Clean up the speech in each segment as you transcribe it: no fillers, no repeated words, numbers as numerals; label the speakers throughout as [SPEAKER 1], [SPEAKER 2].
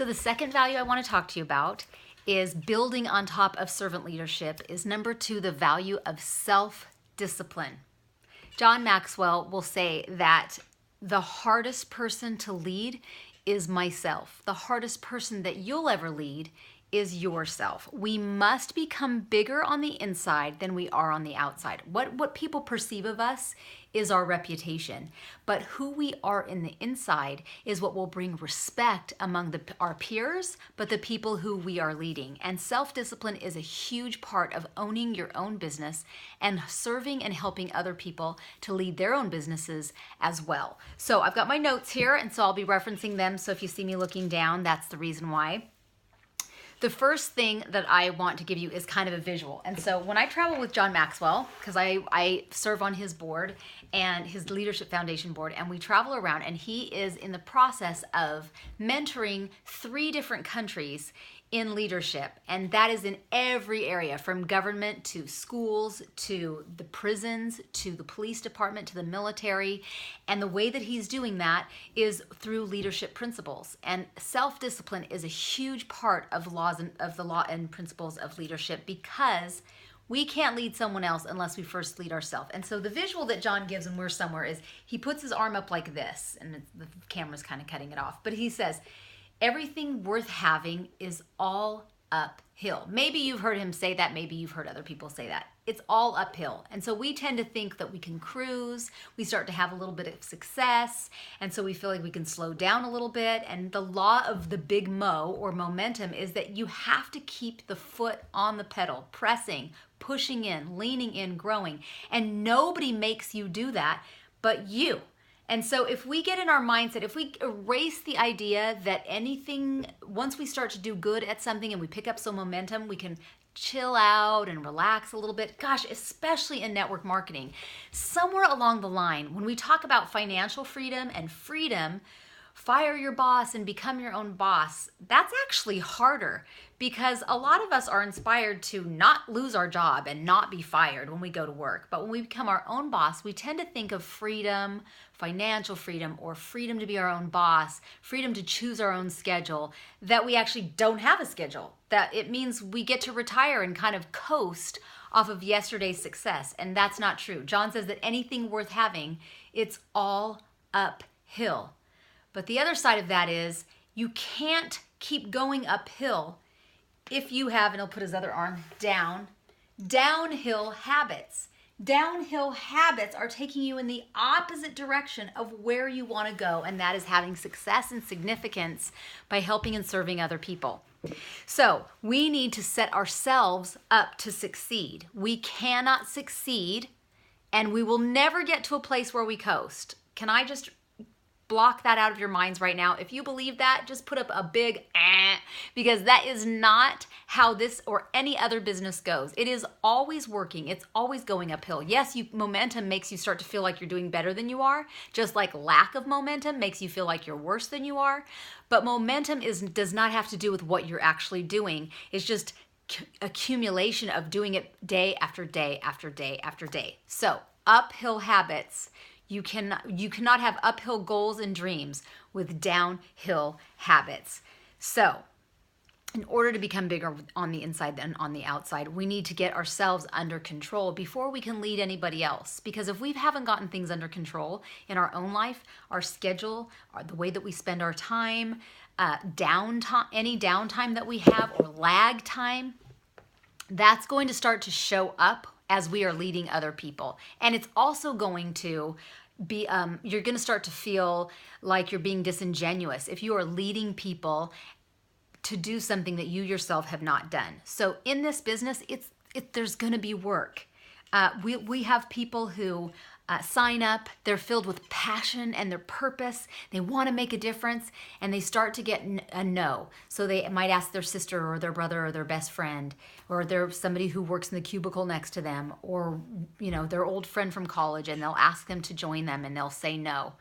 [SPEAKER 1] So the second value I want to talk to you about is building on top of servant leadership is number 2, the value of self-discipline. John Maxwell will say that the hardest person to lead is myself. The hardest person that you'll ever lead is yourself. We must become bigger on the inside than we are on the outside. What people perceive of us is our reputation, but who we are in the inside is what will bring respect among our peers, but the people who we are leading. And self-discipline is a huge part of owning your own business and serving and helping other people to lead their own businesses as well. So I've got my notes here, and so I'll be referencing them. So if you see me looking down, that's the reason why. The first thing that I want to give you is kind of a visual. And so when I travel with John Maxwell, because I serve on his board and his Leadership Foundation board, and we travel around, and he is in the process of mentoring 3 different countries in leadership. And that is in every area, from government to schools to the prisons to the police department to the military. And the way that he's doing that is through leadership principles. And self-discipline is a huge part of the law and principles of leadership, because we can't lead someone else unless we first lead ourselves. And so the visual that John gives when we're somewhere is he puts his arm up like this, and the camera's kind of cutting it off, but he says, everything worth having is all uphill. Maybe you've heard him say that. Maybe you've heard other people say that. It's all uphill. And so we tend to think that we can cruise. We start to have a little bit of success. And so we feel like we can slow down a little bit. And the law of the big mo, or momentum, is that you have to keep the foot on the pedal, pressing, pushing in, leaning in, growing. And nobody makes you do that but you. And so if we get in our mindset, if we erase the idea that anything, once we start to do good at something and we pick up some momentum, we can chill out and relax a little bit. Gosh, especially in network marketing. Somewhere along the line, when we talk about financial freedom and freedom, fire your boss and become your own boss, that's actually harder, because a lot of us are inspired to not lose our job and not be fired when we go to work. But when we become our own boss, we tend to think of freedom, financial freedom, or freedom to be our own boss, freedom to choose our own schedule, that we actually don't have a schedule. That it means we get to retire and kind of coast off of yesterday's success. And that's not true. John says that anything worth having, it's all uphill. But the other side of that is you can't keep going uphill if you have, and he'll put his other arm down, downhill habits. Downhill habits are taking you in the opposite direction of where you want to go, and that is having success and significance by helping and serving other people. So we need to set ourselves up to succeed. We cannot succeed, and we will never get to a place where we coast. Can I just block that out of your minds right now? If you believe that, just put up a big because that is not how this or any other business goes. It is always working. It's always going uphill. Yes, momentum makes you start to feel like you're doing better than you are, just like lack of momentum makes you feel like you're worse than you are. But momentum does not have to do with what you're actually doing. It's just accumulation of doing it day after day after day after day. So uphill habits. You cannot have uphill goals and dreams with downhill habits. So in order to become bigger on the inside than on the outside, we need to get ourselves under control before we can lead anybody else. Because if we haven't gotten things under control in our own life, our schedule, the way that we spend our time, downtime, any downtime that we have, or lag time, that's going to start to show up as we are leading other people. And it's also going to be, you're going to start to feel like you're being disingenuous if you are leading people to do something that you yourself have not done. So in this business, there's going to be work. We have people who sign up, they're filled with passion and their purpose, they want to make a difference, and they start to get a no. So they might ask their sister or their brother or their best friend, or they're somebody who works in the cubicle next to them, or their old friend from college, and they'll ask them to join them and they'll say no.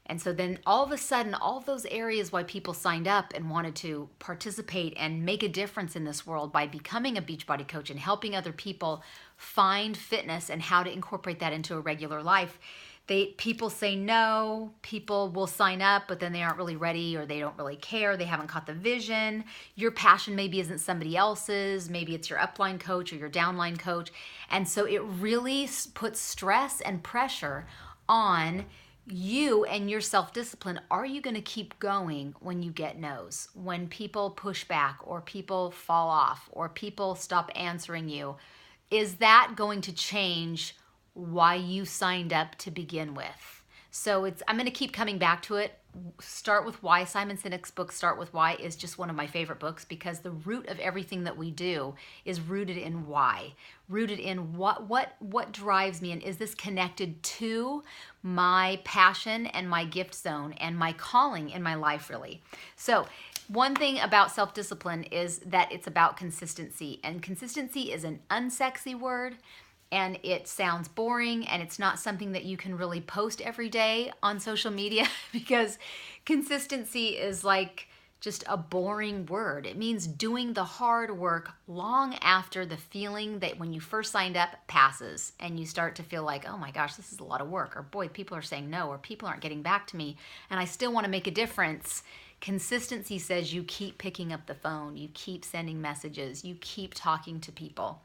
[SPEAKER 1] And so then all of a sudden, all of those areas why people signed up and wanted to participate and make a difference in this world by becoming a Beachbody coach and helping other people find fitness and how to incorporate that into a regular life, People say no, people will sign up, but then they aren't really ready, or they don't really care, they haven't caught the vision. Your passion maybe isn't somebody else's, maybe it's your upline coach or your downline coach. And so it really puts stress and pressure on you and your self-discipline. Are you going to keep going when you get no's, when people push back, or people fall off, or people stop answering you? Is that going to change why you signed up to begin with? So I'm going to keep coming back to it. Start with Why. Simon Sinek's book, Start with Why, is just one of my favorite books, because the root of everything that we do is rooted in why, rooted in what drives me, and is this connected to my passion and my gift zone and my calling in my life, really. So one thing about self-discipline is that it's about consistency, and consistency is an unsexy word. And it sounds boring, and it's not something that you can really post every day on social media, because consistency is like just a boring word. It means doing the hard work long after the feeling that when you first signed up passes, and you start to feel like, oh my gosh, this is a lot of work, or boy, people are saying no, or people aren't getting back to me, and I still want to make a difference. Consistency says you keep picking up the phone, you keep sending messages, you keep talking to people.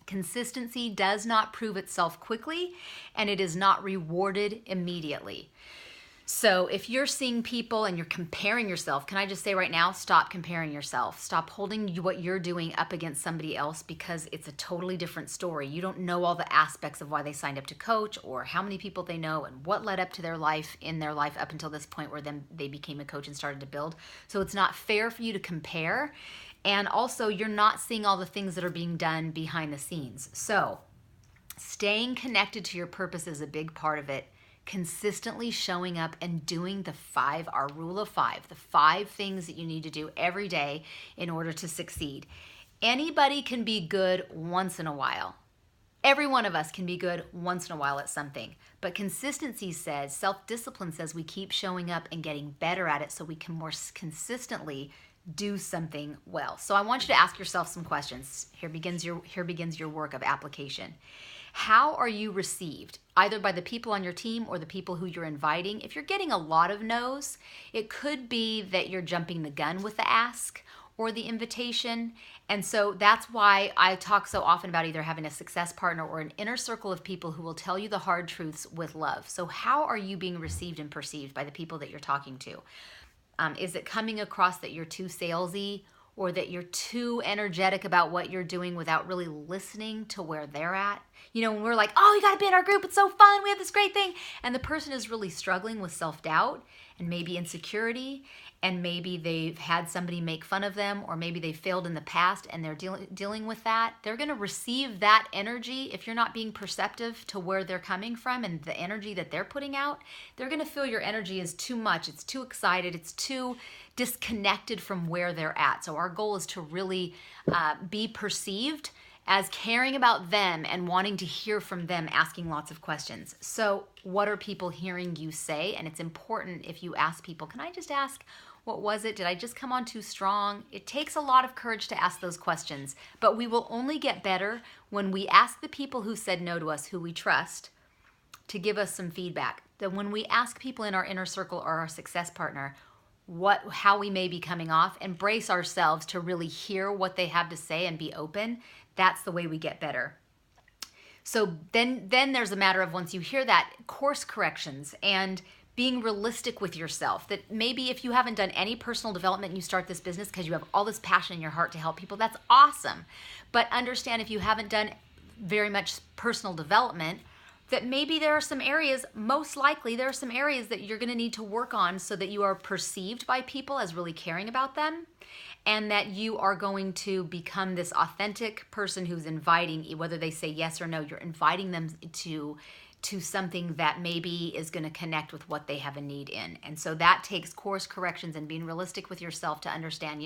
[SPEAKER 1] Consistency does not prove itself quickly, and it is not rewarded immediately. So if you're seeing people and you're comparing yourself, can I just say right now, stop comparing yourself. Stop holding what you're doing up against somebody else, because it's a totally different story. You don't know all the aspects of why they signed up to coach, or how many people they know, and what led up to their life up until this point where then they became a coach and started to build. So it's not fair for you to compare. And also, you're not seeing all the things that are being done behind the scenes. So staying connected to your purpose is a big part of it. Consistently showing up and doing our rule of 5, the 5 things that you need to do every day in order to succeed. Anybody can be good once in a while. Every one of us can be good once in a while at something. But consistency says, self-discipline says, we keep showing up and getting better at it so we can more consistently do something well. So I want you to ask yourself some questions. Here begins your work of application. How are you received, either by the people on your team or the people who you're inviting? If you're getting a lot of no's, it could be that you're jumping the gun with the ask or the invitation. And so that's why I talk so often about either having a success partner or an inner circle of people who will tell you the hard truths with love. So how are you being received and perceived by the people that you're talking to? Is it coming across that you're too salesy, or that you're too energetic about what you're doing without really listening to where they're at? You know, when we're like, oh, you got to be in our group, it's so fun, we have this great thing. And the person is really struggling with self-doubt and maybe insecurity, and maybe they've had somebody make fun of them, or maybe they failed in the past and they're dealing with that. They're going to receive that energy. If you're not being perceptive to where they're coming from and the energy that they're putting out, they're going to feel your energy is too much. It's too excited. It's too disconnected from where they're at. So our goal is to really be perceived as caring about them and wanting to hear from them, asking lots of questions. So what are people hearing you say? And it's important, if you ask people, can I just ask, what was it? Did I just come on too strong? It takes a lot of courage to ask those questions, but we will only get better when we ask the people who said no to us, who we trust, to give us some feedback. That when we ask people in our inner circle or our success partner how we may be coming off, and brace ourselves to really hear what they have to say and be open, that's the way we get better. So then there's a matter of, once you hear that, course corrections and being realistic with yourself. That maybe if you haven't done any personal development and you start this business because you have all this passion in your heart to help people, that's awesome. But understand, if you haven't done very much personal development, that maybe there are some areas, most likely there are some areas that you're going to need to work on so that you are perceived by people as really caring about them, and that you are going to become this authentic person who's inviting, whether they say yes or no, you're inviting them to something that maybe is going to connect with what they have a need in. And so that takes course corrections and being realistic with yourself to understand,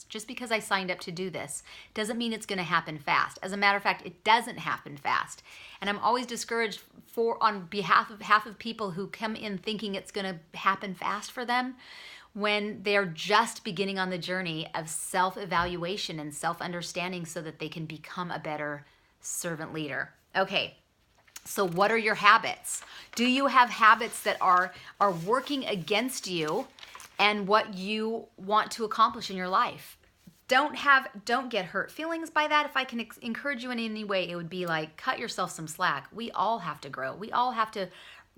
[SPEAKER 1] just because I signed up to do this doesn't mean it's going to happen fast. As a matter of fact, it doesn't happen fast. And I'm always discouraged on behalf of half of people who come in thinking it's going to happen fast for them, when they're just beginning on the journey of self-evaluation and self-understanding so that they can become a better servant leader. Okay. So what are your habits? Do you have habits that are working against you and what you want to accomplish in your life? Don't get hurt feelings by that. If I can encourage you in any way, it would be like, cut yourself some slack. We all have to grow. We all have to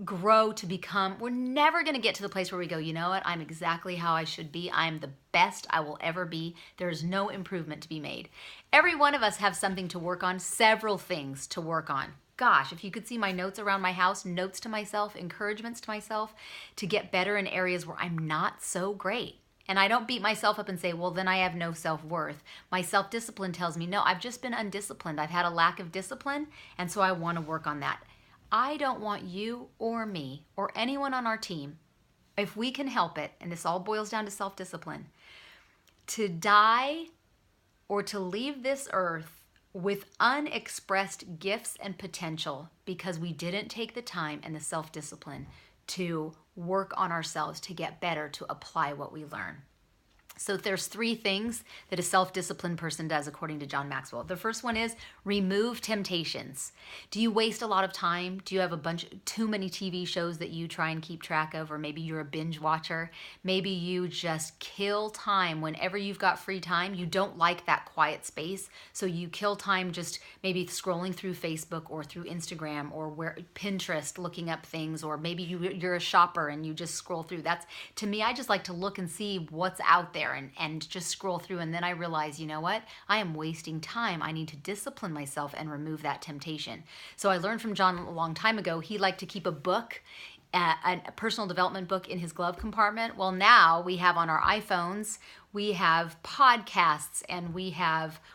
[SPEAKER 1] grow to become. We're never going to get to the place where we go, you know what? I'm exactly how I should be. I'm the best I will ever be. There's no improvement to be made. Every one of us have something to work on, several things to work on. Gosh, if you could see my notes around my house, notes to myself, encouragements to myself to get better in areas where I'm not so great. And I don't beat myself up and say, well, then I have no self-worth. My self-discipline tells me, no, I've just been undisciplined. I've had a lack of discipline, and so I want to work on that. I don't want you or me or anyone on our team, if we can help it, and this all boils down to self-discipline, to die or to leave this earth with unexpressed gifts and potential because we didn't take the time and the self-discipline to work on ourselves to get better, to apply what we learn. So there's 3 things that a self-disciplined person does according to John Maxwell. The first one is remove temptations. Do you waste a lot of time? Do you have too many TV shows that you try and keep track of? Or maybe you're a binge watcher. Maybe you just kill time whenever you've got free time. You don't like that quiet space. So you kill time just maybe scrolling through Facebook or through Instagram or Pinterest looking up things. Or maybe you're a shopper and you just scroll through. To me, I just like to look and see what's out there. And just scroll through, and then I realize, you know what? I am wasting time. I need to discipline myself and remove that temptation. So I learned from John a long time ago, he liked to keep a book, a personal development book in his glove compartment. Well, now we have on our iPhones, we have podcasts, and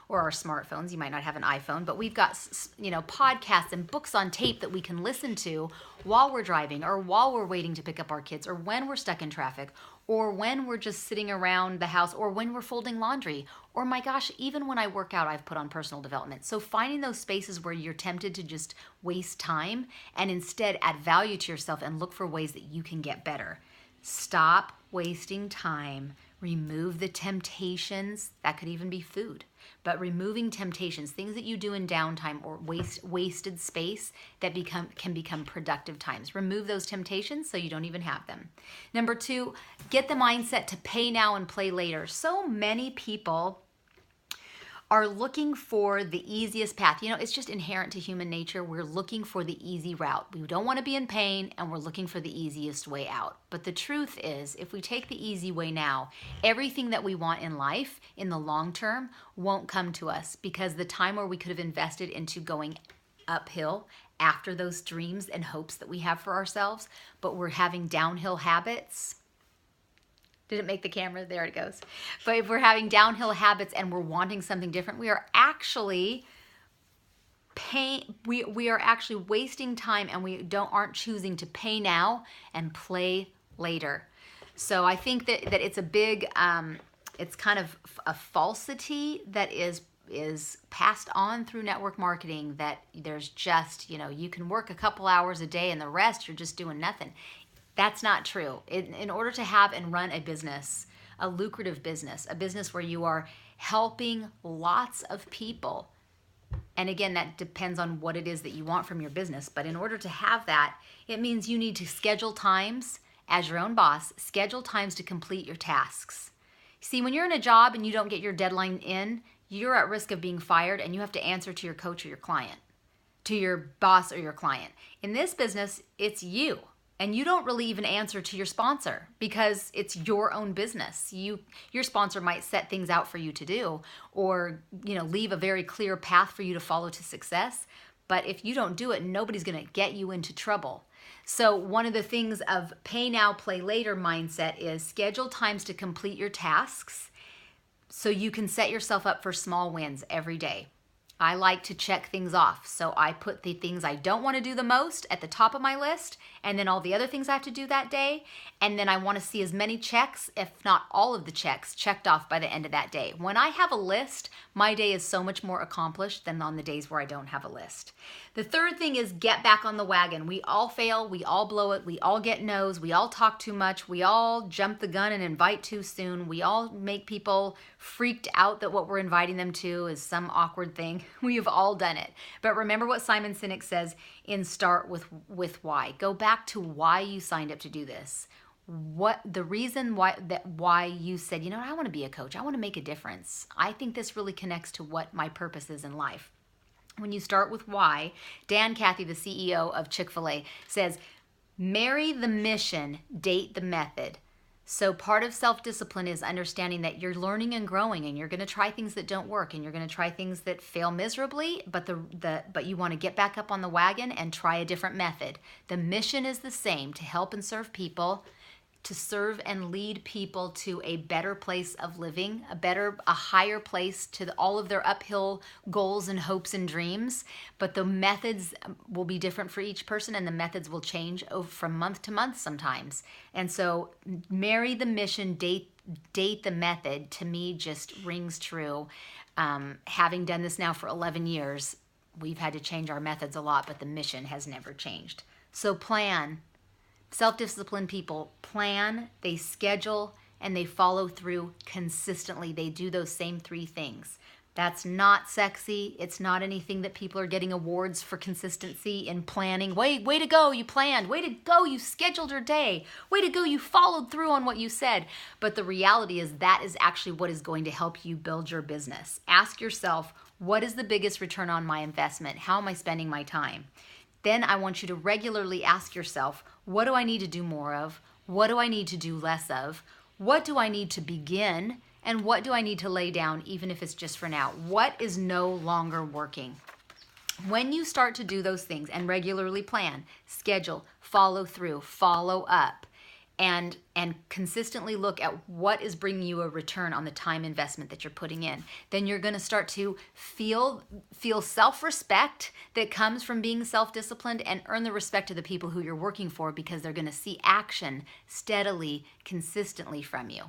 [SPEAKER 1] or our smartphones. You might not have an iPhone, but we've got, podcasts and books on tape that we can listen to while we're driving, or while we're waiting to pick up our kids, or when we're stuck in traffic, or when we're just sitting around the house, or when we're folding laundry, or my gosh, even when I work out, I've put on personal development. So finding those spaces where you're tempted to just waste time and instead add value to yourself and look for ways that you can get better. Stop wasting time. Remove the temptations. That could even be food. But removing temptations, things that you do in downtime or wasted space that can become productive times. Remove those temptations so you don't even have them. Number 2, get the mindset to pay now and play later. So many people are looking for the easiest path. It's just inherent to human nature. We're looking for the easy route. We don't want to be in pain, and we're looking for the easiest way out. But the truth is, if we take the easy way now, everything that we want in life in the long term won't come to us, because the time where we could have invested into going uphill after those dreams and hopes that we have for ourselves, but we're having downhill habits. Did it make the camera? There it goes. But if we're having downhill habits and we're wanting something different, we are actually we are actually wasting time, and we aren't choosing to pay now and play later. So I think that it's a big it's kind of a falsity that is passed on through network marketing, that there's just, you can work a couple hours a day and the rest you're just doing nothing. That's not true. In order to have and run a business, a lucrative business, a business where you are helping lots of people, and again, that depends on what it is that you want from your business, but in order to have that, it means you need to schedule times as your own boss, schedule times to complete your tasks. See, when you're in a job and you don't get your deadline in, you're at risk of being fired, and you have to answer to your coach or your client, to your boss or your client. In this business, it's you. And you don't really even answer to your sponsor, because it's your own business. Your sponsor might set things out for you to do, or leave a very clear path for you to follow to success. But if you don't do it, nobody's going to get you into trouble. So one of the things of pay now, play later mindset is schedule times to complete your tasks so you can set yourself up for small wins every day. I like to check things off. So I put the things I don't want to do the most at the top of my list, and then all the other things I have to do that day. And then I want to see as many checks, if not all of the checks, checked off by the end of that day. When I have a list, my day is so much more accomplished than on the days where I don't have a list. The third thing is get back on the wagon. We all fail. We all blow it. We all get no's. We all talk too much. We all jump the gun and invite too soon. We all make people freaked out that what we're inviting them to is some awkward thing. We have all done it. But remember what Simon Sinek says in Start with Why. Go back to why you signed up to do this. What the reason why you said, I want to be a coach. I want to make a difference. I think this really connects to what my purpose is in life. When you start with why, Dan Cathy, the CEO of Chick-fil-A, says, marry the mission, date the method. So part of self-discipline is understanding that you're learning and growing, and you're going to try things that don't work, and you're going to try things that fail miserably, but you want to get back up on the wagon and try a different method. The mission is the same, to help and serve people, to serve and lead people to a better place of living, a higher place to all of their uphill goals and hopes and dreams. But the methods will be different for each person, and the methods will change from month to month sometimes. And so marry the mission, date the method, to me just rings true. Having done this now for 11 years, we've had to change our methods a lot, but the mission has never changed. So plan. Self-disciplined people plan, they schedule, and they follow through consistently. They do those same 3 things. That's not sexy. It's not anything that people are getting awards for consistency in planning. Way to go, you planned. Way to go, you scheduled your day. Way to go, you followed through on what you said. But the reality is that is actually what is going to help you build your business. Ask yourself, what is the biggest return on my investment? How am I spending my time? Then I want you to regularly ask yourself, what do I need to do more of? What do I need to do less of? What do I need to begin? And what do I need to lay down, even if it's just for now? What is no longer working? When you start to do those things and regularly plan, schedule, follow through, follow up, and consistently look at what is bringing you a return on the time investment that you're putting in, then you're going to start to feel self-respect that comes from being self-disciplined, and earn the respect of the people who you're working for, because they're going to see action steadily, consistently from you.